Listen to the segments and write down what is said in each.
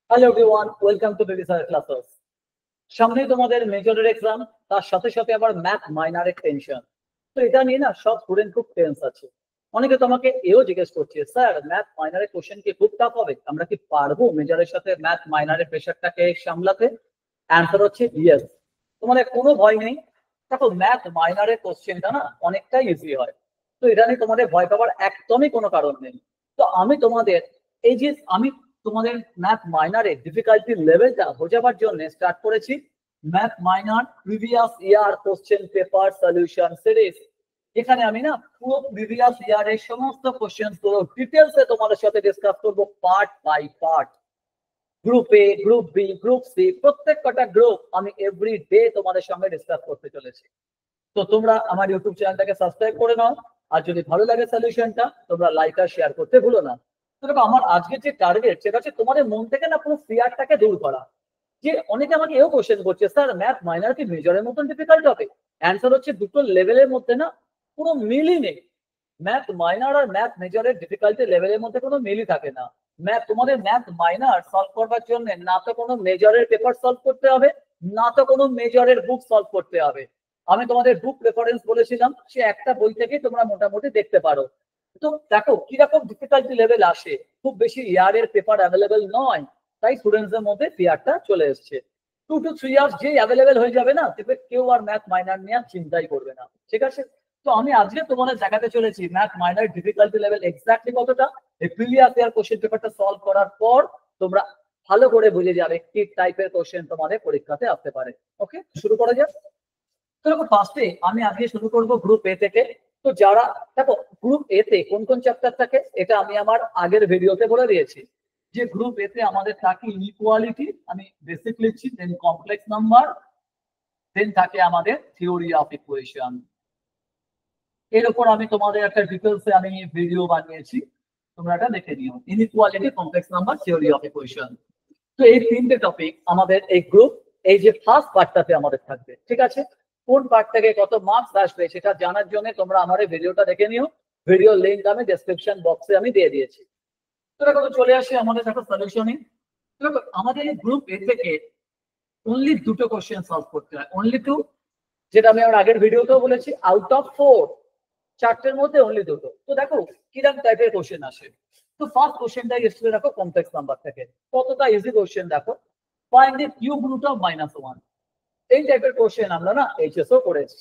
Hello everyone, welcome to baby sir classes. সামনেই তোমাদের মেজরের exam, তার সাথে সাথে আবার ম্যাথ মাইনরের টেনশন। তো এটা নিয়ে না সব স্টুডেন্ট খুব টেন্স আছে। অনেকে তোমাকে এও জিজ্ঞেস করছে, স্যার ম্যাথ মাইনরের কোশ্চেন কি খুব টাফ হবে? আমরা কি পারবো মেজরের সাথে ম্যাথ মাইনরের প্রেশারটাকে সামলাতে? অ্যান্সার হচ্ছে ইয়েস। তোমাদের কোনো ভয় নেই। দেখো, ম্যাথ মাইনরের কোশ্চেনটা না অনেকটাই ইজি হয়। তো এটা নিয়ে তোমাদের ভয় পাওয়ার একদমই কোনো কারণ নেই। তো আমি তোমাদের এই যে আমি তোমাদের ম্যাথ মাইনরের ডিফিকাল্টি লেভেলটা বোঝাবার জন্য স্টার্ট করেছি math minor previous year question paper solution series. এখানে আমি না পুরো প্রিভিয়াস ইয়ারের সমস্ত কোশ্চেন গুলো ডিটেলসে তোমাদের সাথে ডিসকাস করবো part by part. Group A, group B, group C, প্রত্যেক কটা গ্রুপ আমি এভরি ডে তোমাদের সঙ্গে ডিসকাস করতে চলেছি। তো তোমরা আমার ইউটিউব চ্যানেলটাকে সাবস্ক্রাইব করে নাও। আর যদি ভালো লাগে সলিউশনটা, তোমরা লাইক আর শেয়ার করতে ভুলো না। তো দেখো, আমার আজকের যে টার্গেট সেটা হচ্ছে তোমাদের মন থেকে না পুরো ফিয়ারটাকে দূর করা। যে অনেকে আমাকে এও কোশ্চেন করছে, স্যার ম্যাথ মাইনর কি মেজরের মতন ডিফিকাল্ট হবে? অ্যান্সার হচ্ছে দুটো লেভেলের মধ্যে না কোনো মিলই নেই। ম্যাথ মাইনর আর ম্যাথ মেজরের ডিফিকাল্টি লেভেলের মধ্যে কোনো মিলই থাকে না। তোমাদের ম্যাথ মাইনর সলভ করবার জন্য না তো কোনো মেজরের পেপার সলভ করতে হবে, না তো কোনো মেজরের বুক সলভ করতে হবে। আমি তোমাদের বুক রেফারেন্স বলেছিলাম, সে একটা বই থেকে তোমরা মোটামুটি দেখতে পারো। তো দেখো কিরকম ডিফিকাল্টি লেভেল আসে। খুব বেশি ইয়ারের পেপার অ্যাভেলেবেল নয়, তাই স্টুডেন্টসদের মধ্যে ফিয়ারটা চলে এসছে। 2 to 3 ইয়ার্স যে অ্যাভেলেবেল হয়ে যাবে না, কেউ আর ম্যাথ মাইনর নিয়ে চিন্তাই করবে না। ঠিক আছে? তো আমি আজকে তোমাদের দেখাতে চলেছি math minor difficulty level exactly কতটা। এই প্রিভিয়াস ইয়ার কোশ্চেন পেপারটা সলভ করার পর তোমরা ভালো করে বুঝে যাবে কি টাইপের কোশ্চেন তোমাদের পরীক্ষাতে আসতে পারে। ওকে, শুরু করা যাক। তো দেখো, ফার্স্টে আমি আজকে শুরু করব গ্রুপ এ থেকে। তো যারা দেখো গ্রুপ এ তে কোন কোন চ্যাপ্টার থাকে এটা আমি আমার আগের ভিডিওতে বলে দিয়েছি। যে গ্রুপ এ তে আমাদের থাকে ইনইকুয়ালিটি, আমি বেসিক লিখছি, দেন কমপ্লেক্স নাম্বার, দেন থাকে আমাদের থিওরি অফ ইকুয়েশন। এর উপর আমি তোমাদের একটা ডিটেলসে আমি ভিডিও বানিয়েছি, তোমরা এটা দেখে নিও। Inequality, complex number, theory of equation. তো এই তিনটে টপিক আমাদের এই গ্রুপ এই যে ফার্স্ট পার্টটাতে আমাদের থাকবে। ঠিক আছে? কোন পার্ট থেকে কত মার্কস আসবে সেটা জানার জন্য তোমরা আমার এই ভিডিওটা দেখে নিও। ভিডিও লিংক আমি ডেসক্রিপশন বক্সে আমি দিয়ে দিয়েছি। তো দেখো, চলে আসে আমাদের দেখো সলিউশনে। দেখো, আমাদের এই গ্রুপ এ থেকে অনলি দুটো কোশ্চেন সলভ করতে হয়, অনলি টু। যেটা আমি আমার আগের ভিডিওতেও বলেছি, আউট অফ 4 চারটের মধ্যে অনলি দুটো। তো দেখো কিরকম টাইপের কোশ্চেন আসে। তো ফার্স্ট কোশ্চেনটাই এসেছে দেখো কমপ্লেক্স নাম্বার থেকে। কতটা ইজি কোশ্চেন দেখো, find the cube root of -1। এই টাইপের কোশ্চেন আমরা না এইচএস ও করেছি।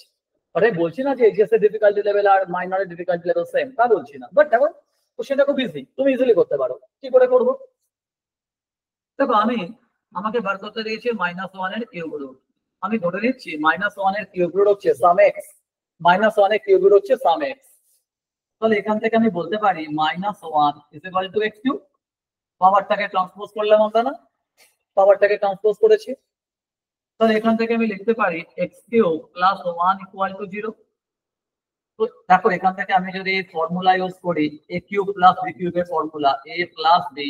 আরে বলছি না যে এইচএস এর ডিফিকাল্টি লেভেল আর মাইনরের ডিফিকাল্টি লেভেল সেম, তা বলছি না। বাট দেখো কোশ্চেনটা খুব ইজি, তুমি ইজিলি করতে পারো। কি করে করবো? দেখো, আমাকে বার করতে দিয়েছে -1 এর কিউব রুট। আমি ধরে নিচ্ছি -1 এর কিউব রুট হচ্ছে সাম এক্স, -1 এর কিউব রুট হচ্ছে সাম এক্স। তাহলে এখান থেকে আমি বলতে পারি -1 is equal to x cube. পাওয়ারটাকে ট্রান্সপোজ করলাম আমরা না, পাওয়ারটাকে ট্রান্সপোজ করেছি। তাহলে এখান থেকে আমি লিখতে পারি x cube plus 1 equal to 0। তো দেখো, এখান থেকে আমি যদি ফর্মুলা ইউজ করি, এ কিউব প্লাস বি কিউবের formula A plus B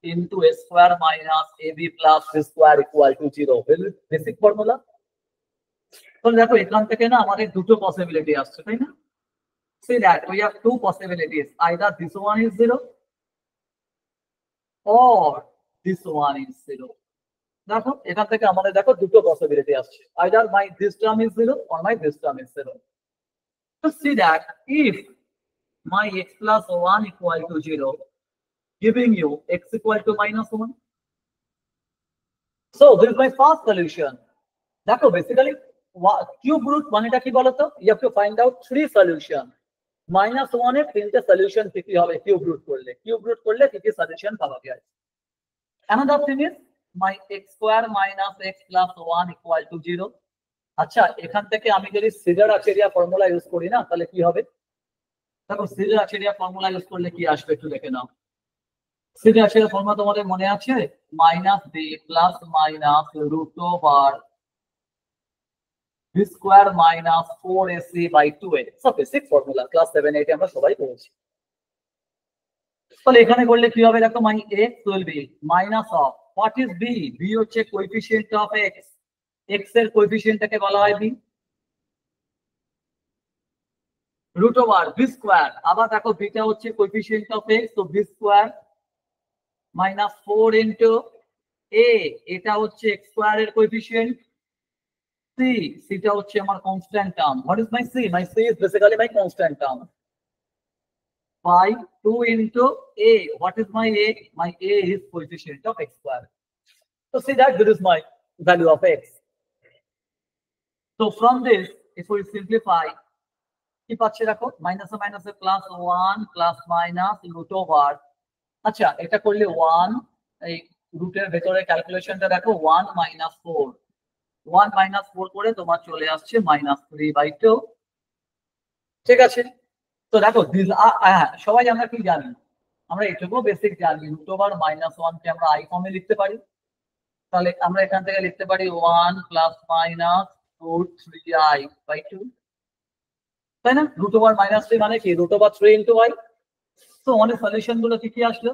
into A square minus A B plus B square equal to 0, basic formula. তাহলে দেখো এখান থেকে না আমাদের দুটো পসিবিলিটি আসছে, তাই না? See that we have two possibilities, either this one is 0 or this one is 0. দেখো এখান থেকে আমাদের দেখো দুটো পসিবিলিটি আসছে, either my this term is 0 or my this term is 0. So see that if my x plus 1 equal to 0, giving you x equal to -1. So this is my first solution. দেখো basically cube root মানেটা কি বলতো? You have to find out 3 solution. -1 এর 3টে solution কি হবে cube root করলে? Cube root করলে কি সলিউশন পাওয়া যায়? Another thing is my x square minus x plus 1 equal to 0. আচ্ছা, এখান থেকে আমি যদি সিজার-আচেরিয়া ফর্মুলা ইউজ করি না, তাহলে কি হবে? দেখো সিজার-আচেরিয়া ফর্মুলা ইউজ করলে কি আসবে একটু দেখে নাও। সিজার-আচেরিয়া ফর্মুলা তোমাদের মনে আছে? -b plus minus root over b square minus 4ac by 2a। সব বেসিক ফর্মুলা, ক্লাস 7 8 আমরা সবাই পড়েছি। তাহলে এখানে করলে কি হবে? দেখো মাই x will be minus of what is b? b হচ্ছে কোএফিসিয়েন্ট অফ x, x এর কোএফিসিয়েন্টটাকে বলা হয় b। Root over b square, আবার দেখো b টা হচ্ছে কোএফিসিয়েন্ট অফ x, তো b square minus 4 into A এটা হচ্ছে এক্স স্কয়ারের কোএফিসিয়েন্ট, সি সিটা হচ্ছে আমার constant term. What is my C? My C is basically my constant term by 2 into a. What is my a? My a is coefficient of x square. So see that this is my value of x. So from this, if we simplify, কি পাচ্ছি দেখো, minus minus plus 1 plus minus root over. আচ্ছা এটা করলে 1, এই রুটের ভেতরে ক্যালকুলেশনটা দেখো 1 মাইনাস 4, 1 মাইনাস 4 করে তোমার চলে আসছে মাইনাস 3/2। ঠিক আছে, তো দেখো সবাই আমরা কি জানি, আমরা এটুকু বেসিক জানি, রুট ওভার মাইনাস 1 কে আমরা আই ফর্মে লিখতে পারি। তাহলে আমরা এখান থেকে লিখতে পারি 1 প্লাস মাইনাস রুট 3i/2, তাই না? রুট ওভার মাইনাস 3 মানে কি? Root over 3 into i। তো আমাদের সলিউশন গুলো কি কি আসলো?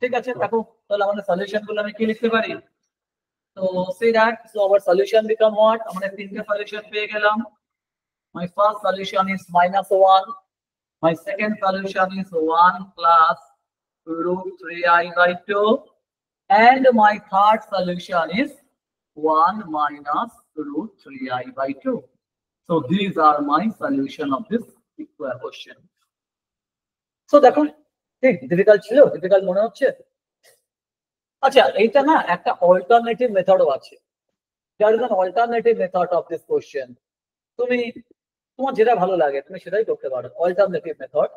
ঠিক আছে, দেখো তাহলে আমাদের সলিউশন গুলো আমি কি লিখতে পারি? তো see that, so our solution become what? আমরা তিনটে সলিউশন পেয়ে গেলাম। My first solution is -1. My second solution is 1 plus root 3i/2. And my third solution is 1 minus root 3i/2. So these are my solution of this question. So দেখো ঠিক difficult ছিল, difficult মনে হচ্ছে? আচ্ছা এইটা না একটা অল্টারনেটিভ মেথডও আছে। There is an alternative method of this question. তুমি তোমার যেটা ভালো লাগে তুমি সেটাই করতে পারো। অল্টারনেটিভ মেথড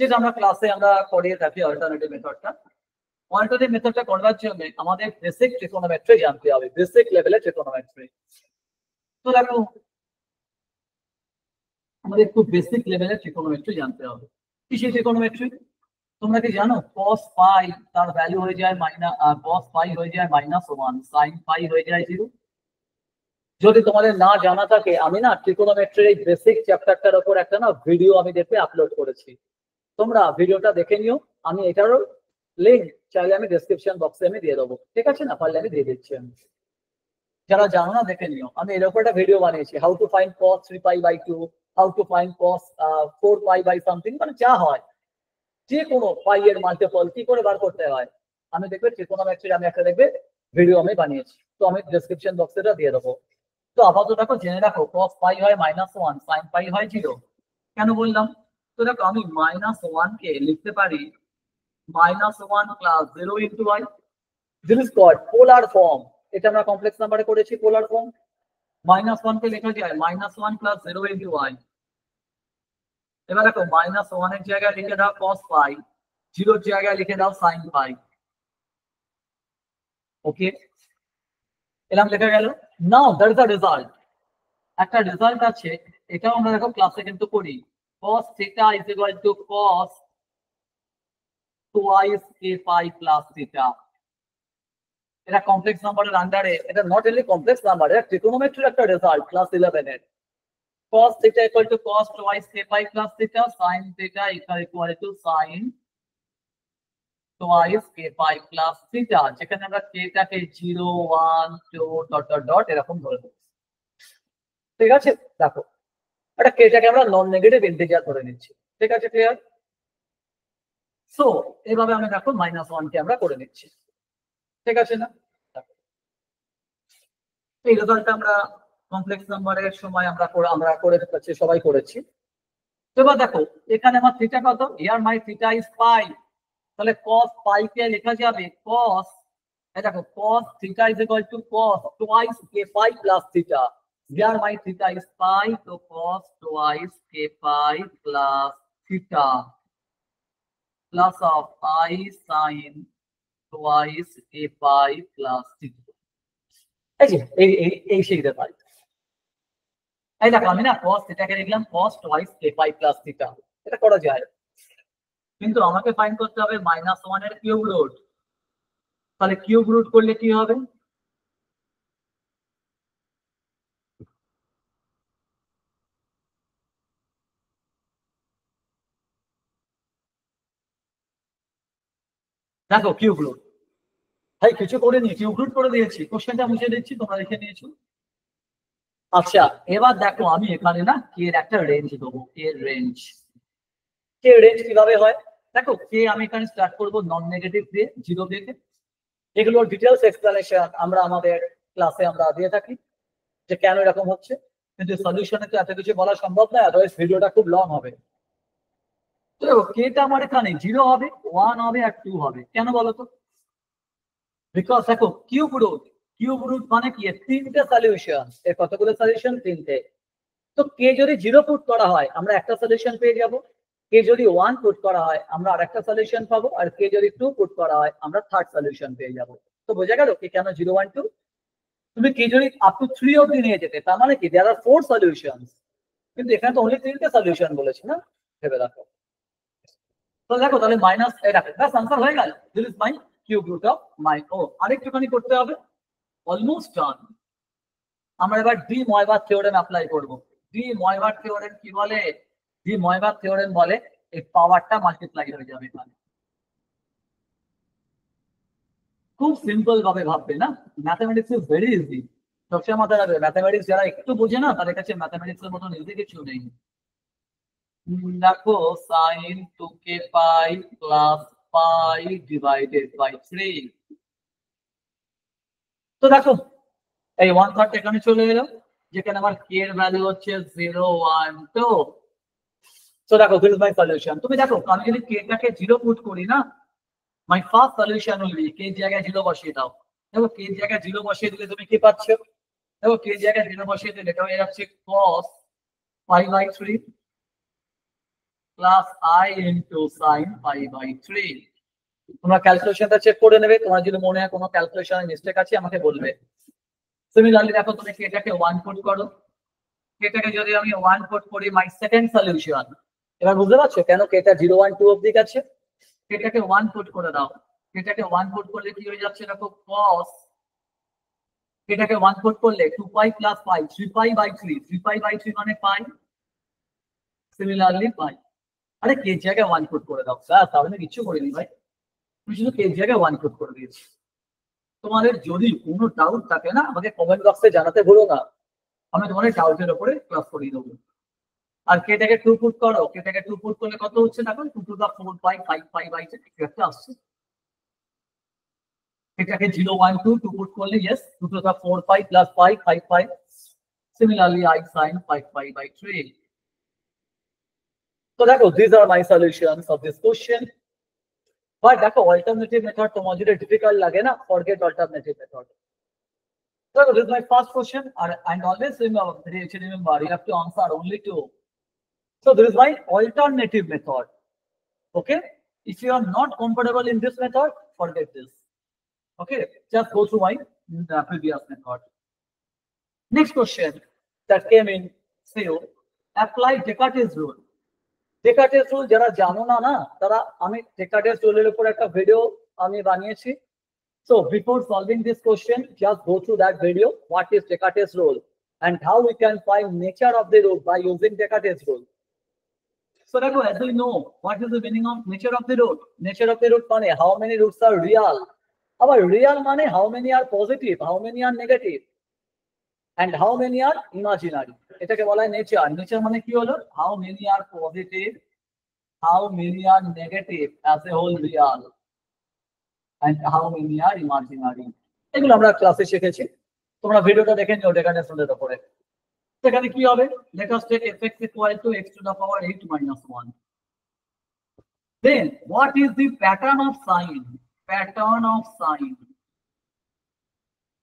যেটা আমরা ক্লাসে আমরা পড়িয়ে থাকি, অল্টারনেটিভ মেথডটা। অল্টারনেটিভ মেথডটা করার জন্য আমাদের বেসিক ট্রিগোনোমেট্রি জানতে হবে, বেসিক লেভেলের ট্রিগোনোমেট্রি। তো দেখো আমাদের একটু বেসিক লেভেলের ট্রিগোনোমেট্রি জানতে হবে। কি সেই ট্রিগোনোমেট্রি? তোমরা কি জানো cos পাই তার ভ্যালু হয়ে যায় cos পাই হয়ে যায় -1, sin পাই হয়ে যায় 0। যদি তোমাদের না জানা থাকে, আমি না ট্রিগোনোমেট্রির এই বেসিক চ্যাপ্টারটার উপর একটা না ভিডিও আমি দেখে আপলোড করেছি, তোমরা ভিডিওটা দেখে নিও। আমি এটারও লিংক চাইলে আমি ডেসক্রিপশন বক্সে আমি দিয়ে দেবো, ঠিক আছে? না পারলে আমি দিয়ে দিচ্ছি। আমি যারা জানো না দেখে নিও, আমি এরকম একটা ভিডিও বানিয়েছি, how to find cos 3π/2, how to find cos 4π/something, মানে যা হয় যে কোনো পাই এর মাল্টিপল কি করে বার করতে হয় আমি দেখবে ট্রিগোনোমেট্রির আমি একটা দেখবে ভিডিও আমি বানিয়েছি, তো আমি ডেসক্রিপশন বক্সে এটা দিয়ে দেবো। তো আপাতত দেখো জেনে রাখো cos পাই হয় -1, sin পাই হয় 0। কেন বললাম? তো দেখো আমি -1 কে লিখতে পারি -1 plus 0 into i। This is called polar form. এটা আমরা কমপ্লেক্স নাম্বারে করেছি পোলার ফর্ম। -1 কে লেখা যায় -1 প্লাস 0 ইনটু i। এবার দেখো -1 এর জায়গায় লিখে দাও cos পাই, 0 এর জায়গায় লিখে দাও sin পাই। ওকে, এলাম লেখা গেল। Now that is the result. একটা রেজাল্ট আছে, এটাও আমরা দেখো ক্লাসে কিন্তু করি। cos theta is equal to cos twice k pi plus theta। এটা কমপ্লেক্স নাম্বারের আন্ডারে, এটা নট অনলি কমপ্লেক্স নাম্বার, এটা ট্রিগোনোমেট্রির একটা রেজাল্ট ক্লাস 11 এর। cos theta equal to cos twice k pi plus theta, sin theta equal to sin twice k pi plus theta, যেখানে আমরা k টাকে 0 1 2 ডট ডট ডট এরকম ধরে নেব। ঠিক আছে, দেখো এটা k টাকে আমরা নন নেগেটিভ ইন্টিজার ধরে নিচ্ছি। ঠিক আছে, ক্লিয়ার? সো এইভাবে আমরা দেখো -1 কে আমরা করে নিচ্ছি। ঠিক আছে না? এই রেজাল্টটা আমরা কমপ্লেক্স নাম্বারের সময় আমরা করে ফেলেছি, সবাই করেছি। তো এবার দেখো এখানে আমার থিটা কত? হিয়ার মাই থিটা ইজ পাই। তাহলে cos পাই কে লেখা যাবে cos, এই দেখো cos theta is equal to cos twice k pi plus theta। Here my theta is pi, তো cos twice k pi plus theta plus of I sin twice k pi plus theta। এই যে এই সেই result. এই দেখো আমি না cos theta কে লিখলাম cos twice k pi plus theta। এটা করা যায়, কিন্তু আমাকে ফাইন্ড করতে হবে -1 এর কিউব রুট। তাহলে কিউব রুট করলে কি হবে? দেখো কিউব রুট, ভাই কিছু করে নি, কিউব রুট করে দিয়েছি, কোশ্চেনটা মুছে দিচ্ছি, তোমরা লিখে নিয়েছো। আচ্ছা এবার দেখো আমি এখানে না কে এর একটা রেঞ্জ দেবো, কে এর রেঞ্জ। কে রেঞ্জ কিভাবে হয় দেখো, কে আমি এখানে স্টার্ট করবো নন নেগেটিভ দিয়ে 0 থেকে, এগুলোর ডিটেলস এক্সপ্লেনেশন আমরা আমাদের ক্লাসে আমরা দিয়ে থাকি যে কেন এরকম হচ্ছে, কিন্তু সলিউশনে তো এত কিছু বলা সম্ভব নয়, আদারওয়াইজ ভিডিওটা খুব লং হবে। তো কেটা আমার এখানে 0 হবে, 1 হবে আর 2 হবে, কেন বলো তো? বিকজ দেখো কিউব রুট মানে কি, তিনটে সলিউশন, এর কতগুলো সলিউশন? তিনটে। তো কে যদি 0 পুট করা হয় আমরা একটা সলিউশন পেয়ে যাব, কে যদি 1 পুট করা হয় আমরা আরেকটা সলিউশন পাবো, আর কে যদি 2 পুট করা হয় আমরা থার্ড সলিউশন পেয়ে যাব। তো বোঝা গেল কি কেন 0 1 2? তুমি কে যদি আপ টু 3 অবধি নিয়ে যেতে, তার মানে কি দেয়ার আর 4 সলিউশনস, কিন্তু এখানে তো অনলি তিনটে সলিউশন বলেছি না, ভেবে রাখো। তো দেখো তাহলে মাইনাস রাখো, ব্যাস আনসার হয়ে গেল। This is my cube root of my, ও আরেকটুখানি করতে হবে, অলমোস্ট ডান। আমরা এবার ডি ময়বার থিওরেম অ্যাপ্লাই করব। ডি ময়বার থিওরেম কি বলে? ডি ময়বার থিওরেম বলে এই পাওয়ারটা মাল্টিপ্লাই হয়ে যাবে এখানে। খুব সিম্পল ভাবে ভাববে না, ম্যাথমেটিক্স ইজ ভেরি ইজি। সবসময় মাথায় রাখবে ম্যাথমেটিক্স যারা একটু বোঝে না তাদের কাছে ম্যাথমেটিক্স এর মতন ইজি কিছু নেই। দেখো sin 2k pi plus pi divided by 3। তো দেখো এই 1/3 এখানে চলে এলো, যেখানে আমার k এর ভ্যালু হচ্ছে 0 1 2। তো দেখো দিস ইজ মাই সলিউশন। তুমি দেখো আমি যদি k টাকে 0 পুট করি না, my first solution will be k এর জায়গায় 0 বসিয়ে দাও। দেখো k এর জায়গায় 0 বসিয়ে দিলে তুমি কি পাচ্ছ? দেখো k এর জায়গায় 0 বসিয়ে দিলে এটা হয়ে যাচ্ছে cos pi by 3 plus i into sin pi by 3। তোমরা ক্যালকুলেশনটা চেক করে নেবে, তোমার যদি মনে হয় কোনো ক্যালকুলেশনে মিস্টেক আছে আমাকে বলবে। সিমিলারলি দেখো তুমি এটাকে 1 পুট করো, এটাকে যদি আমি 1 পুট করি মাই সেকেন্ড সলিউশন। এবার বুঝতে পারছো কেন এটা 0 1 2 অবধি আছে? এটাকে 1 পুট করে দাও, এটাকে 1 পুট করলে কি হয়ে যাচ্ছে দেখো cos, এটাকে 1 পুট করলে 2 pi plus pi 3 pi by 3, 3 pi by 3 মানে pi, সিমিলারলি pi। আরে কে জায়গায় 1 পুট করে দাও, স্যার তাহলে কিছু করিনি ভাই, তুমি শুধু কে জায়গায় 1 পুট করে দিয়েছি। তোমাদের যদি কোনো ডাউট থাকে না আমাকে কমেন্ট বক্সে জানাতে ভুলো না, আমি তোমাদের ডাউটের উপরে ক্লাস করিয়ে দেবো। আর কেটাকে 2 পুট করো, কেটাকে 2 পুট করলে কত হচ্ছে দেখো 2 to the 4 pi 5 pi by 6 একটা আসছে। এটাকে 0 1 2 2 পুট করলে yes 2 to the 4 pi plus pi 5 pi, similarly i sin 5 pi by 3। তো দেখো these are my solutions of this question। But দেখো অল্টারনেটিভ মেথড তোমার যদি ডিফিকাল্ট লাগে না, forget alternative method. So this is my first question, and always remember you have to answer only two. So this is my alternative method. Okay, if you are not comfortable in this method, forget this. Okay, just go through my previous method. Next question that came in CO, apply Descartes rule. Descartes rule যারা জানো না না তারা, আমি Descartes rule এর উপর একটা video আমি বানিয়েছি। So before solving this question, just go through that video. What is Descartes rule and how we can find nature of the root by using Descartes rule. So as we know, what is the meaning of nature of the root? Nature of the root means how many roots are real. Our real means how many are positive, how many are negative, and how many are imaginary. এটাকে বলা হয় nature. Nature মানে কি হলো? How many are positive, how many are negative as a whole real, and how many are imaginary. এগুলো আমরা ক্লাসে শিখেছি, তোমরা ভিডিওটা দেখে নিও Descartes রুলের উপরে। সেখানে কি হবে? Let us take fx equal to x to the power 8 minus 1. Then what is the pattern of sign? Pattern of sign.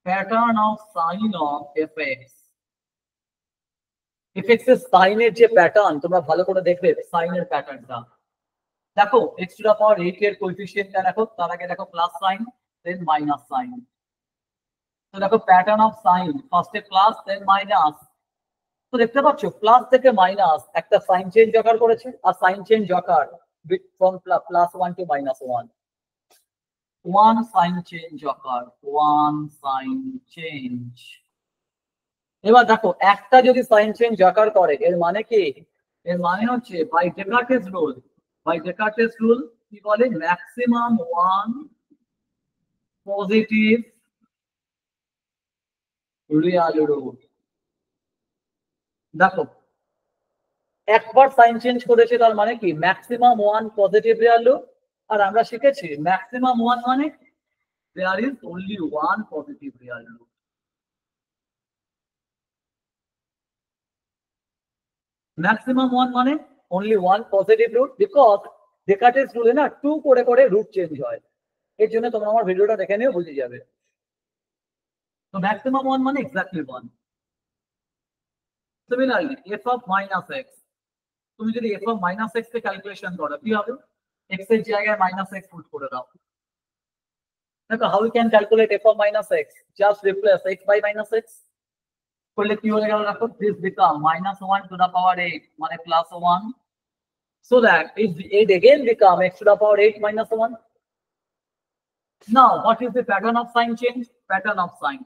Pattern of sign of fx. fx এর সাইন এর যে প্যাটার্ন তোমরা ভালো করে দেখবে, সাইনের প্যাটার্নটা দেখো x to the power 8 এর কোএফিসিয়েন্টটা দেখো, তার আগে দেখো plus sign than minus sine. তো দেখো প্যাটার্ন অফ সাইন, ফার্স্টে প্লাস দেন মাইনাস। তো দেখতে পাচ্ছ প্লাস থেকে মাইনাস একটা সাইন চেঞ্জ অকার করেছে, আর sign change occur from plus 1 to minus 1, one sign change occur, one sign change. এবার দেখো একটা যদি সাইন চেঞ্জ অকার করে এর মানে কি? এর মানে হচ্ছে by Descartes rule, by Descartes rule কি বলে? Maximum one positive real root. দেখো একবার সাইন চেঞ্জ করেছে তার মানে কি? Maximum one positive real root. আর আমরা শিখেছি ম্যাক্সিমাম ওয়ান মানে there is only one positive real root. Maximum one মানে only one positive root, because ডেকার্টেস রুলে না 2 করে করে রুট চেঞ্জ হয়। এর জন্য তোমরা আমার ভিডিওটা দেখে নিও, বুঝে যাবে। তো ম্যাক্সিমাম ওয়ান মানে exactly one. Similarly f of minus x, তুমি যদি f of minus x K calculation করো কি হবে? x এর জায়গায় minus x পুট করে দাও। দেখো how we can calculate f of minus x, just replace x by minus x করলে কি হয়ে গেল? দেখো this become minus 1 to the power 8 মানে plus 1, so that if it again become x to the power 8 minus 1. Now what is the pattern of sign change? Pattern of sign,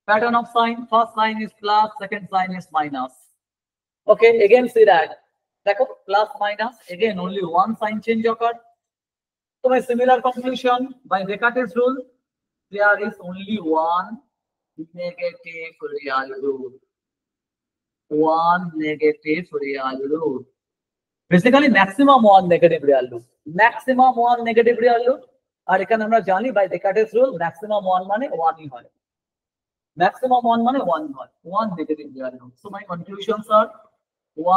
pattern of sign, first sign is plus, second sign is minus. Okay, again see that, দেখো plus minus, again only one sign change occurred. So my similar conclusion, by Descartes rule, there is only one negative real root. One negative real root. Basically maximum one negative real root. Maximum one negative real root. আর এখানে আমরা জানি by Descartes rule maximum one মানে 1 ই হয়। Maximum one মানে 1 হয়, one negative real root. So my conclusions are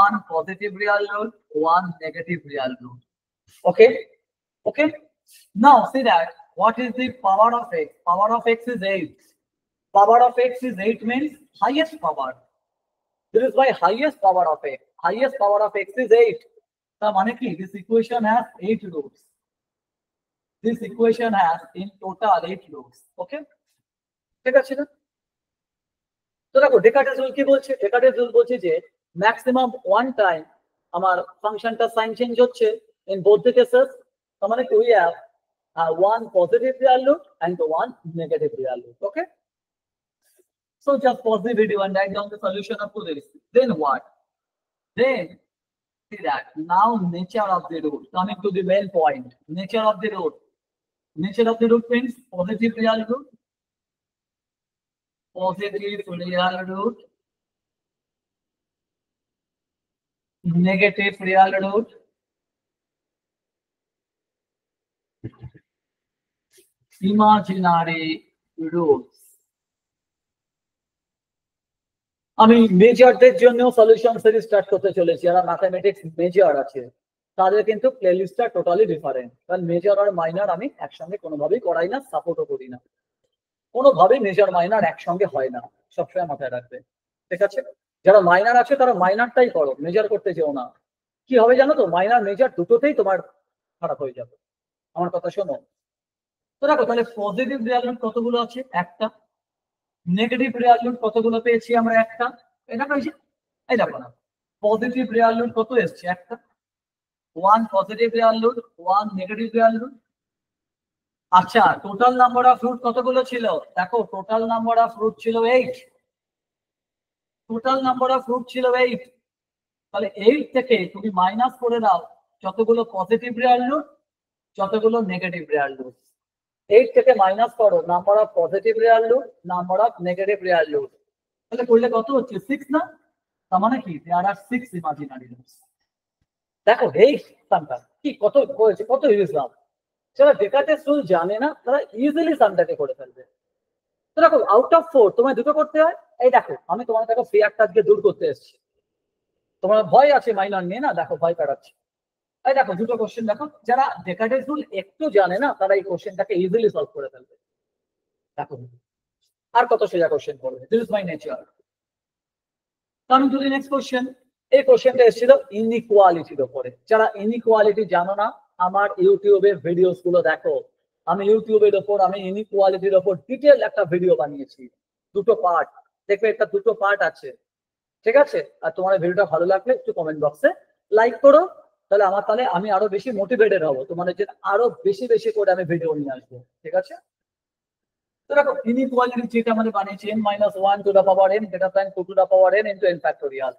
one positive real root, one negative real root. Okay. Okay. Now see that what is the power of x? Power of x is 8. Power of x is 8 means highest power. This is why highest power of x. Highest power of x is 8. So মানে কি, this equation has 8 roots. This equation has in total 8 roots. Okay. ঠিক আছে না? তো দেখো ডেকার্টেস rule কি বলছে? ডেকার্টেস rule বলছে যে ম্যাক্সিমাম ওয়ান টাইম আমার ফাংশনটা সাইন চেঞ্জ হচ্ছে ইন বোথ দ্য কেসেস। তার মানে কি, we have one positive real root and one negative real root. Okay. So just pause the video and write down the solution up to this. Then what? Then see that now nature of the root, coming to the main point. Nature of the root. Nature of the root means positive real root. Positive real root. Negative real root. Imaginary roots. আমি মেজরদের জন্য solution series start করতে চলেছি। যারা mathematics major আছে তাদের কিন্তু প্লেলিস্টটা totally different, কারণ major আর minor আমি একসঙ্গে কোনোভাবেই করাই না, সাপোর্টও করি না। কোনোভাবেই মেজর মাইনর একসঙ্গে হয় না, সবসময় মাথায় রাখবে। ঠিক আছে, যারা মাইনর আছে তারা মাইনরটাই করো, মেজর করতে যেও না। কি হবে জানো তো, মাইনর মেজর দুটোতেই তোমার খারাপ হয়ে যাবে। আমার কথা শোনো। তো দেখো তাহলে পজিটিভ রিয়াল রুট কতগুলো আছে? একটা। নেগেটিভ রিয়াল রুট কতগুলো পেয়েছি আমরা? একটা। এটা পেয়েছি, এই দেখো না, পজিটিভ রিয়াল রুট কত এসছে? একটা। One positive real root, one negative real root. আচ্ছা, টোটাল নাম্বার অফ রুট কতগুলো ছিল? দেখো টোটাল নাম্বার অফ রুট ছিল 8। টোটাল নাম্বার অফ রুট ছিল 8। তাহলে 8 থেকে তুমি মাইনাস করে দাও যতগুলো পজিটিভ রিয়াল রুট, যতগুলো নেগেটিভ রিয়াল রুট। 8 থেকে মাইনাস করো number of positive real root, number of negative real root. তাহলে করলে কত হচ্ছে? 6 না? তার মানে কি, দেয়ার আর 6 ইমাজিনারি রুটস। দেখো এই সামটা কি কত হয়েছে, কত ইউজলাম। যারা ডেকার্টেস রুল জানে না তারা ইজিলি সামটাকে করে ফেলবে। তো দেখো আউট অফ 4 তোমায় দুটো করতে হয়। এই দেখো আমি তোমার দেখো ফ্রি একটা আজকে দূর করতে এসেছি। তোমার ভয় আছে মাইনর নিয়ে না, দেখো ভয় কাটাচ্ছি। এই দেখো দুটো কোশ্চেন দেখো, যারা ডেকার্টেস রুল একটু জানে না তারা এই কোশ্চেনটাকে ইজিলি সলভ করে ফেলবে। দেখো আর কত সোজা কোশ্চেন করবে, this is my nature. Coming to the next question. এই কোশ্চেনটা এসেছিল ইনইকুয়ালিটির উপরে। যারা ইনইকুয়ালিটি জানো না, আমার ইউটিউবের ভিডিওস গুলো দেখো। আমি ইউটিউবের ওপর আমি ইনইকুয়ালিটির ওপর ডিটেল একটা ভিডিও বানিয়েছি, দুটো পার্ট। দেখবে এটা দুটো পার্ট আছে, ঠিক আছে? আর তোমার ভিডিওটা ভালো লাগলে একটু কমেন্ট বক্সে লাইক করো, তাহলে আমি আরো বেশি মোটিভেটেড হবো তোমাদের জন্য, আরো বেশি বেশি করে আমি ভিডিও নিয়ে আসবো। ঠিক আছে? তো দেখো ইনইকুয়ালিটি যেটা আমাদের বানিয়েছি n-1 to the power n greater than 2 to the power n into n factorial।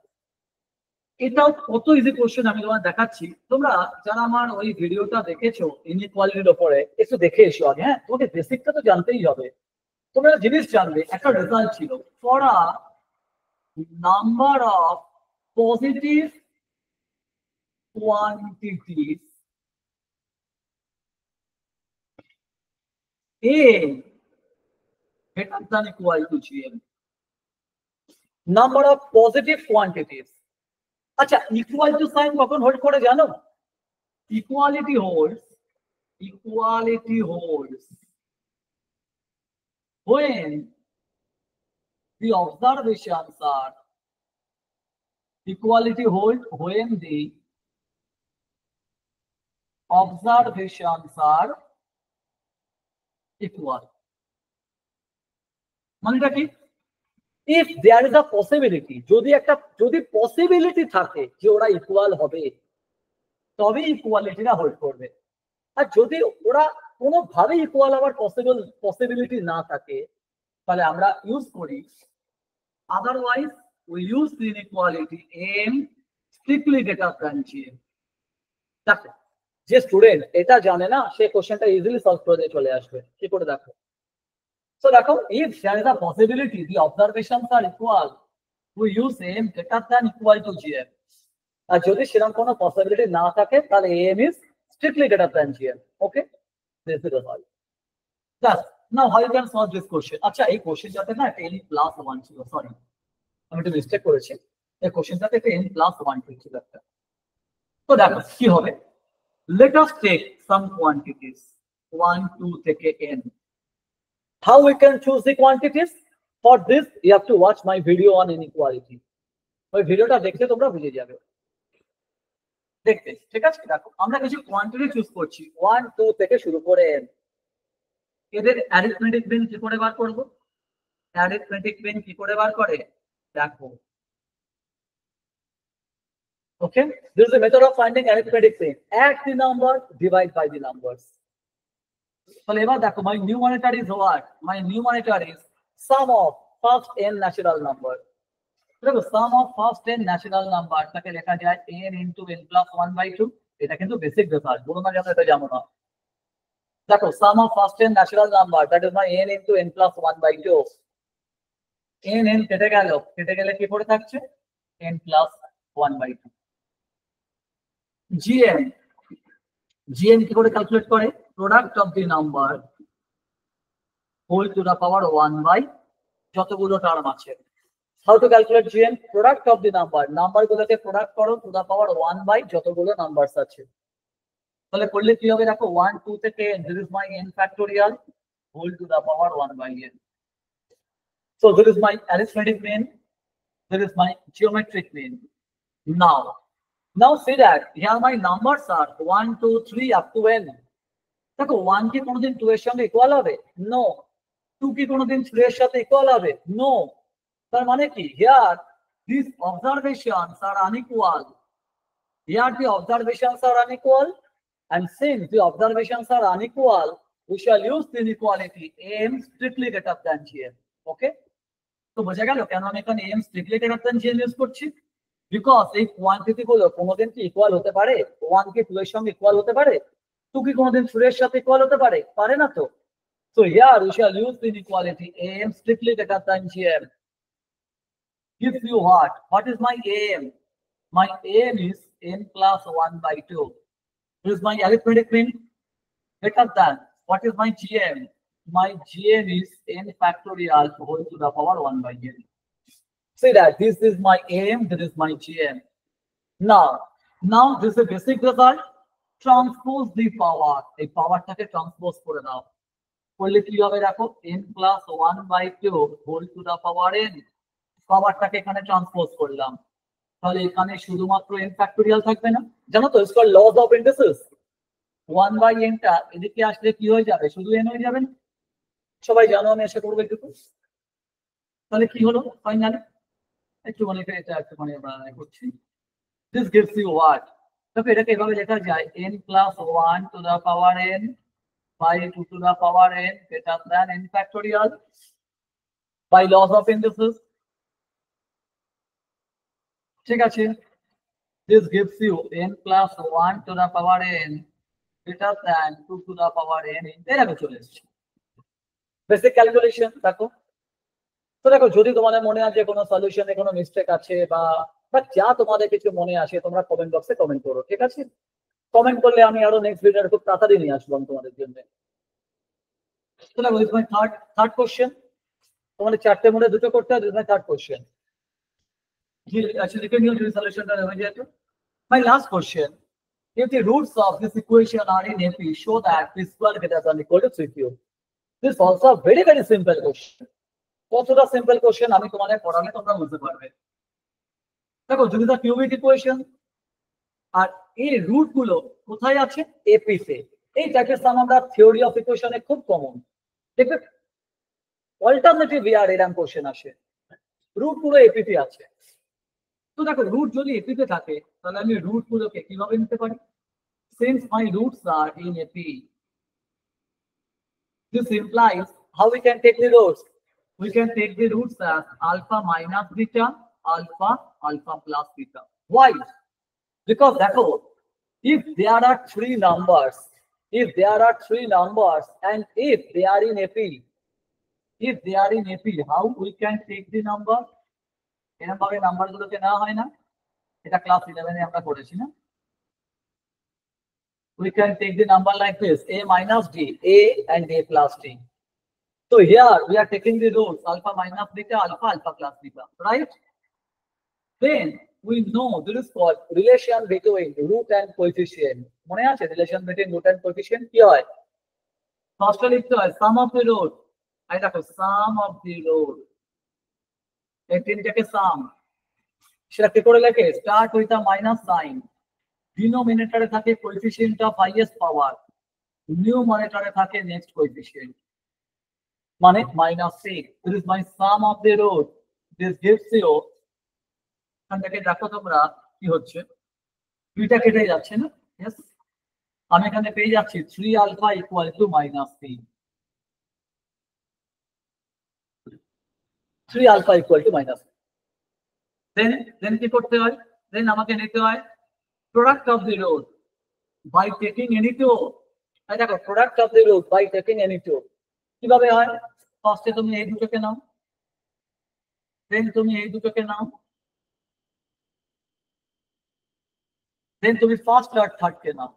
এটাও কত ইজি কোশ্চেন আমি তোমার দেখাচ্ছি। তোমরা যারা আমার ওই ভিডিওটা দেখেছো ইনইকুয়ালিটির উপরে, একটু দেখে এসো আগে। হ্যাঁ, তোমাকে বেসিকটা তো জানতেই হবে। তোমরা জিনিস জানবে, একটা রেজাল্ট ছিল for a number of positive quantities A greater than equal to GM. Number of positive quantities. আচ্ছা, equal to sign কখন হোল্ড করে জানো? Equality holds when the observations are equality hold when the observations are equal. মানেটা কি? If there is a possibility, যদি possibility থাকে যে ওরা ইকুয়াল হবে, তবে ইকুয়ালিটিটা হোল্ড করবে। আর যদি ওরা কোনোভাবে ইকুয়াল হওয়ার পসিবিলিটি না থাকে, তাহলে আমরা ইউজ করি otherwise we use the inequality m strictly greater than gm. দেখো, যে স্টুডেন্ট এটা জানে না, সে কোশ্চেনটা ইজিলি সলভ করে দিয়ে চলে আসবে। কি করে দেখো? So দেখো, if there is a possibility the observations are equal, we use m greater than equal to gm. আর যদি সেরকম কোনো পসিবিলিটি না থাকে, তাহলে m is strictly greater than gm. Okay, this is the result. Thus, now how you can solve this question? আচ্ছা, এই কোশ্চেনটাতে না n plus 1 ছিল, সরি আমি একটু মিস্টেক করেছি। এই কোশ্চেনটাতে n plus 1 ছিল একটা। তো দেখো কি হবে, let us take some quantities 1 2 থেকে n. How we can choose the quantities? For this you have to watch my video on inequality. ওই ভিডিওটা দেখলে তোমরা বুঝে যাবে। দেখতে ঠিক আছে? দেখো, আমরা কিছু কোয়ান্টিটি চুজ করছি 1 2 থেকে শুরু করে n। এদের অ্যারিথমেটিক মিন কি করে বার করব? অ্যারিথমেটিক মিন কি করে বার করে দেখো। Okay, this is a method of finding arithmetic mean. Add the number, divide by the numbers. So এবার দেখো, my numerator is what? My numerator is sum of first n natural number. দেখো, sum of first n natural number তাকে লেখা যায় n into n plus 1/2. এটা কিন্তু basic ব্যাপার, বলো না জানো এটা জানো না। দেখো, sum of first n natural number, that is my n into n plus 1/2. n কেটে গেলে কি পড়ে থাকছে? n plus 1/2. gm কি করে ক্যালকুলেট করে? Product of the number whole to the power 1 by যতগুলো টার্ম আছে। How to calculate gm? Product of the নাম্বারগুলোকে প্রোডাক্ট করো টু দা পাওয়ার 1 বাই যতগুলো নাম্বারস আছে। তাহলে করলে কি হবে দেখো, 1 2 থেকে n, this is my n factorial whole to the power 1 by n. So this is my arithmetic mean, this is my geometric mean. Now see that here my numbers are 1 2 3 up to n. দেখো, 1 কি কোনোদিন 2 এর সঙ্গে equal হবে? No. 2 কি কোনোদিন 3 এর সাথে ইকুয়াল হবে? নো। তার মানে কি, here these observations are unequal. Here the observations are unequal, and since the observations are unequal, we shall use the inequality m strictly greater than gm. Okay, তো বোঝা গেল কেন আমি এখানে m strictly greater than gm use করছি? Because এই quantity গুলো কোনোদিন কি ইকুয়াল হতে পারে? 1 কি 2 এর সঙ্গে ইকুয়াল হতে পারে? 2 কি কোনোদিন 3 এর সাথে ইকুয়াল হতে পারে? পারে না তো। So here we shall use the inequality m strictly greater than gm. Gives you what? What is my m? My m is n plus 1/2. This is my arithmetic mean greater than. What is my gm? My gm is n factorial whole to the power 1 by n. See that this is my m, this is my gm. Now this is a basic result. Transpose the power. এই পাওয়ারটাকে transpose করে দাও। করলে কি হবে দেখো, n plus 1/2 whole to the power n. পাওয়ারটাকে এখানে transpose করলাম, তাহলে এখানে শুধুমাত্র n ফ্যাক্টোরিয়াল থাকবে না? জানো তো, it's called laws of indices. 1 by n টা এদিকে আসলে কি হয়ে যাবে? শুধু n হয়ে যাবে। সবাই জানো, আমি আশা করবো একটু। তাহলে কি হলো ফাইনালি? একটু মনে করে এটা একটু মানে আমরা করছি। This gives you what? দেখো, এটাকে এভাবে লেখা যায় n plus 1 to the power n by 2 to the power n greater than n factorial by loss of indices. ঠিক আছে, this gives you n plus 1 to the power n greater than 2 to the power n এভাবে চলে এসেছে। Basic calculation দেখো। তো দেখো, যদি তোমাদের মনে আছে কোনো সলিউশনে কোনো মিস্টেক আছে বা বা যা তোমাদের কিছু মনে আসে তোমরা কমেন্ট বক্সে কমেন্ট করো, ঠিক আছে? কমেন্ট করলে আমি আরো নেক্সট ভিডিও খুব তাড়াতাড়ি নিয়ে আসবো তোমাদের জন্য। থার্ড কোশ্চেন, তোমাদের চারটে মধ্যে দুটো করতে হবে। Third question, actually can you do solution to my last question? If the roots of this equation are in AP, show that p square greater than equal to 3 cube. This is also a very very simple question. কতটা simple question আমি তোমাদের পড়ালে তোমরা বুঝতে পারবে। দেখো যদি দা cubic equation আর এই রুট গুলো কোথায় আছে, এপি তে। এই টাইপের সাম আমরা থিওরি অফ ইকুয়েশনে খুব কমন দেখবে, অল্টারনেটিভ ইয়ার এরকম কোশ্চেন আসে, রুট গুলো এপি তে আছে। তো দেখো রুট যদি এপি তে থাকে তাহলে আমি রুট গুলোকে কিভাবে নিতে পারি? Since my roots are in AP, this implies how we can take the roots. We can take the roots as alpha minus beta, alpha, alpha plus beta. Why? Because দেখো, if there are three numbers and if they are in AP, how we can take the number? এরকম ভাবে number গুলোকে নেওয়া হয় না, এটা class 11 এ আমরা পড়েছি না? We can take the number like this, a minus d, a and a plus d. So here we are taking the roots alpha minus beta, alpha, alpha plus beta, right? Then we know this is called relation between root and coefficient. মনে আছে relation between root and coefficient কি হয়? ফার্স্টে লিখতে হয় sum of the root, এই দেখো sum of the root, এই তিনটাকে sum, সেটা কি করে লেখে? start with a minus sign, ডিনোমিনেটরে থাকে কোএফিসিয়েন্ট অফ হাইয়েস্ট পাওয়ার, নিউমারেটরে থাকে নেক্সট কোএফিসিয়েন্ট, মানে -6. This is my sum of the root. This gives you, এখান থেকে দেখো তোমরা কি হচ্ছে, দুইটা কেটে যাচ্ছে না? यस, আমি এখানে পেয়ে যাচ্ছি 3 alpha equal to -3, 3 alpha equal to -3। Then কি করতে হয়? দেন আমাকে নিতে হয় product of the root by taking any two. দেখো product of the root by taking any two কিভাবে হয়? ফার্স্টে তুমি এই দুটোকে নাও, দেন তুমি এই দুটোকে নাও, দেন তুমি ফার্স্ট আর থার্ড কে নাও।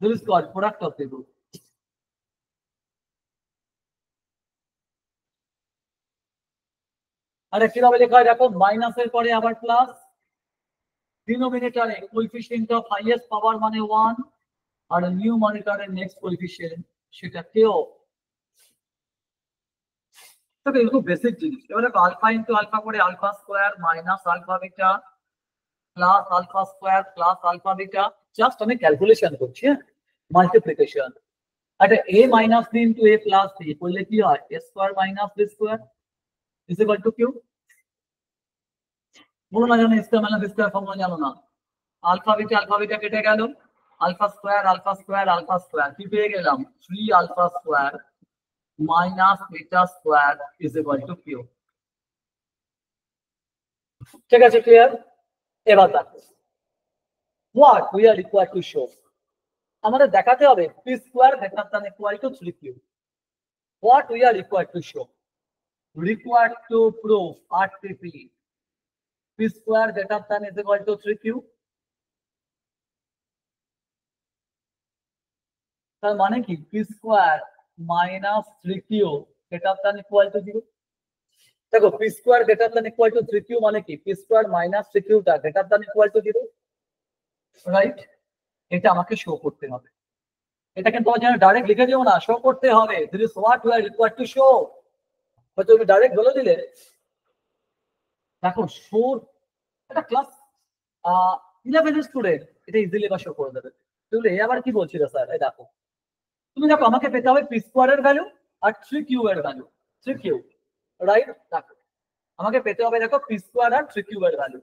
This is called product of the root. আরে কিভাবে লেখা হয় দেখো, মাইনাসের পরে আবার প্লাস, ডিনোমিনেটরে কোএফিসিয়েন্ট অফ হাইয়েস্ট পাওয়ার মানে 1 আর নিউমারেটরে নেক্সট কোএফিসিয়েন্ট সেটা কেও। তবে এগুলো বেসিক জিনিস। এবারে আলফা ইনটু আলফা করে alpha square minus alpha beta plus alpha square plus alpha beta, just আমি ক্যালকুলেশন করছি, হ্যাঁ, মাল্টিপ্লিকেশন। আচ্ছা a minus b into a plus b করলে কি হয়? a square minus b square is equal to q. বলো না জানো square minus b square formula জানো না? আলফা বিটা কেটে গেল, আলফা স্কয়ার কি পেয়ে গেলাম? 3 alpha square minus beta square is equal to q. ঠিক আছে, ক্লিয়ার? এবার দেখো what we are required to show, আমাদের দেখাতে হবে p square greater than equal to 3q। what we are required to show, required to prove RTP, p square greater than is equal two 3q। তার মানে কি p square minus 3q greater than equal to 0। দেখো p square greater than equal to 3q মানে কি? p square minus 3q টা greater than equal to 0, right? এটা আমাকে show করতে হবে। এটা কিন্তু তোমার জানা ডাইরেক্ট লিখে দিও না, শো করতে হবে। This is what we are required to show. হয়তো তুমি ডাইরেক্ট বলে দিলে, দেখো শো, এটা ক্লাস 11 এর স্টুডেন্ট এটা ইজিলি বা শো করে দেবে। তাহলে এই আবার কি বলছিল স্যার? এই দেখো তুমি দেখো আমাকে পেতে হবে p স্কয়ারের ভ্যালু আর 3q এর ভ্যালু, 3q, রাইট? দেখো আমাকে পেতে হবে দেখো p স্কয়ার আর 3q এর ভ্যালু।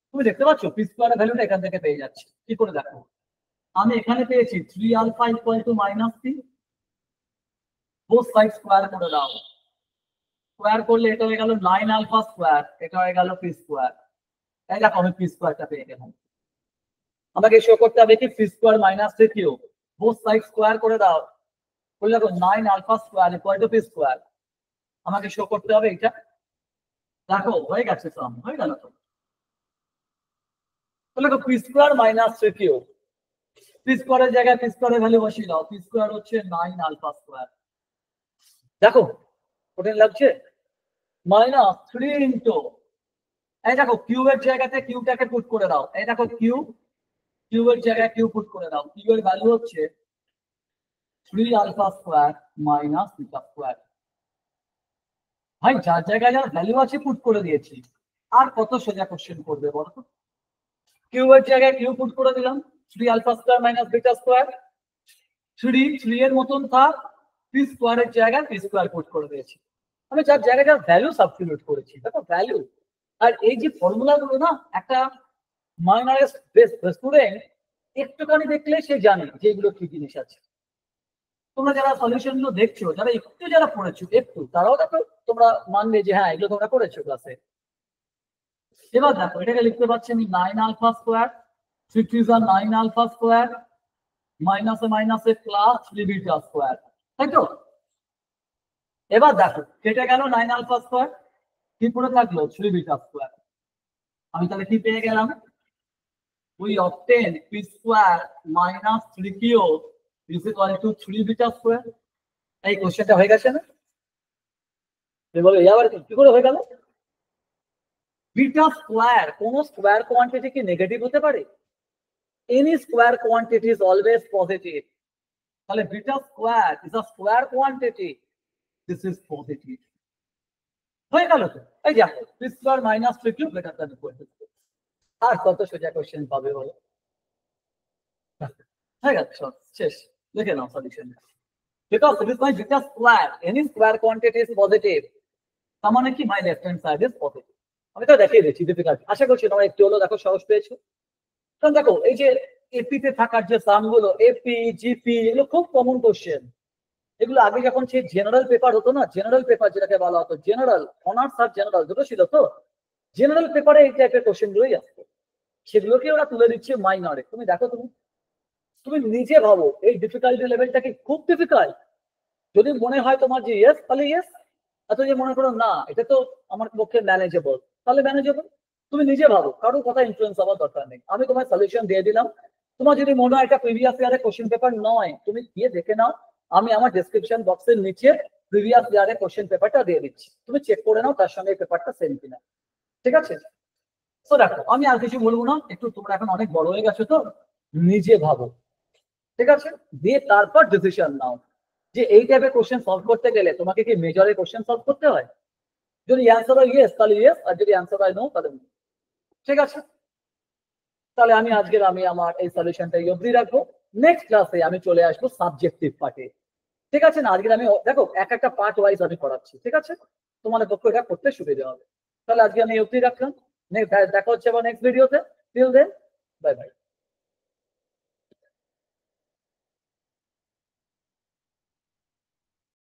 তুমি দেখতে পাচ্ছ p স্কয়ারের ভ্যালুটা এখান থেকে পেয়ে যাচ্ছি। কি করে দেখো? আমি এখানে পেয়েছি 3 alpha equal to -3, both sides square করে দাও, স্কয়ার করলে এটা হয়ে গেল 9 আলফা স্কয়ার, এটা হয়ে গেল p স্কয়ার। এই দেখো আমি p স্কয়ারটা পেয়ে গেলাম। আমাকে শো করতে হবে কি p square minus 3q, both sides square করে দাও, করলে দেখো 9 alpha square equal to p square. আমাকে শো করতে হবে এটা। দেখো হয়ে গেছে সাম, হয়ে গেল তো। তাহলে তো P square minus 3q, P স্কোয়ারের জায়গায় পি স্কোয়ারের ভ্যালু বসিয়ে দাও। পি স্কোয়ার হচ্ছে 9 আলফা স্কোয়ার। দেখো কঠিন লাগছে? মাইনাস 3 ইন্টু, এই দেখো কিউ এর জায়গাতে কিউটাকে পুট করে দাও। এই দেখো কিউ, কিউ এর জায়গায় কিউ পুট করে দাও। কিউ এর ভ্যালু হচ্ছে 3 alpha square minus beta square. ভাই যার জায়গায় যার ভ্যালু আছে পুট করে দিয়েছি, আর কত সোজা কোশ্চেন করবে বলো তো? কিউ এর জায়গায় কিউ পুট করে দিলাম, 3 alpha square minus beta square. 3 এর মতন থাক, পি স্কোয়ারের জায়গায় পি স্কোয়ার পুট করে দিয়েছি। আমি যার জায়গায় যার ভ্যালু সাবস্টিটিউট করেছি, দেখো ভ্যালু। আর এই যে ফর্মুলা গুলো না, একটা মাইনর স্টুডেন্ট একটুখানি দেখলে সে জানে যে এগুলো কি জিনিস আছে। তোমরা যারা সলিউশন গুলো দেখছো, যারা একটু যারা পড়েছো একটু, তারাও দেখো তোমরা মানবে যে হ্যাঁ এগুলো তোমরা করেছো ক্লাসে। এবার দেখো এটাকে লিখতে পারছি আমি 9 আলফা স্কোয়ার, 9 আলফা স্কোয়ার মাইনাসে মাইনাসে প্লাস 3 বিটা স্কোয়ার, তাই তো? এবার দেখো কেটে গেল 9 আলফা স্কোয়ার, কি পড়ে থাকলো 3 বিটা স্কোয়ার। আমি তাহলে কি পেয়ে গেলাম? we obtain p square minus 3q is equal to 3 beta square। এই কোশ্চেনটা হয়ে গেছে না? বলো এবার কি করে হয়ে গেল? বিটা স্কোয়ার, কোন স্কোয়ার কোয়ান্টিটি কি নেগেটিভ হতে পারে? Any square quantity is always positive. তাহলে beta square is a square quantity, this is positive. হয়ে গেল তো? এই দেখো p square minus 3q greater than equal to 0। আর কত সোজা কোশ্চেন পাবে বলো? হয়ে গেল, শেষ। লিখে নাও solution. Because it is my beta square, any square quantity is positive, তার মানে কি my left hand side is positive। আমি তো দেখিয়ে দিচ্ছি ডিফিকাল্ট, আশা করছি তোমরা একটু হলো দেখো সহজ পেয়েছো। কারণ দেখো এই যে এপি তে থাকার যে সাম গুলো, এপি জিপি, এগুলো খুব কমন কোশ্চেন। এগুলো আগে যখন সেই জেনারেল পেপার হতো না, জেনারেল পেপার যেটাকে বলা হতো, জেনারেল অনার্স আর জেনারেল দুটো ছিল তো, জেনারেল পেপারে এই টাইপের কোশ্চেন গুলোই আসতো। সেগুলোকে ওরা তুলে দিচ্ছে মাইনরে। তুমি দেখো, তুমি নিজে ভাবো এই ডিফিকাল্টি লেভেলটা কি খুব ডিফিকাল্ট? যদি মনে হয় তোমার যে ইয়েস, তাহলে ইয়েস। আর তুমি মনে করো না এটা তো আমার পক্ষে ম্যানেজেবল, তাহলে ম্যানেজেবল। তুমি নিজে ভাবো, কারোর কথা ইনফ্লুয়েন্স হওয়ার দরকার নেই। আমি তোমার সলিউশন দিয়ে দিলাম। তোমার যদি মনে হয় এটা প্রিভিয়াস ইয়ারের কোশ্চেন পেপার নয়, তুমি গিয়ে দেখে নাও, আমি আমার ডেসক্রিপশন বক্সের নিচে প্রিভিয়াস ইয়ারের কোশ্চেন পেপারটা দিয়ে দিচ্ছি, তুমি চেক করে নাও তার সঙ্গে পেপারটা সেম কিনা। ঠিক আছে? তো দেখো আমি আর কিছু বলবো না, একটু তোমরা এখন অনেক বড় হয়ে গেছো তো, নিজে ভাবো। ঠিক আছে? দিয়ে তারপর ডিসিশন নাও যে এই টাইপের কোশ্চেন সলভ করতে গেলে তোমাকে কি মেজরের কোশ্চেন সলভ করতে হয়? যদি অ্যান্সার হয় ইয়েস তাহলে ইয়েস, আর যদি অ্যান্সার হয় নো তাহলে নো। ঠিক আছে? তাহলে আমি আমার এই সলিউশনটা অবধি রাখবো। নেক্সট ক্লাসে আমি চলে আসবো সাবজেক্টিভ পার্টে। ঠিক আছে না? আজকে আমি দেখো এক একটা পার্ট ওয়াইজ আমি করাচ্ছি। ঠিক আছে? তোমাদের পক্ষে এটা করতে সুবিধা হবে। তাহলে আজকে আমি অবধি রাখলাম। দেখা হচ্ছে আবার নেক্সট ভিডিওতে। Till then, bye by.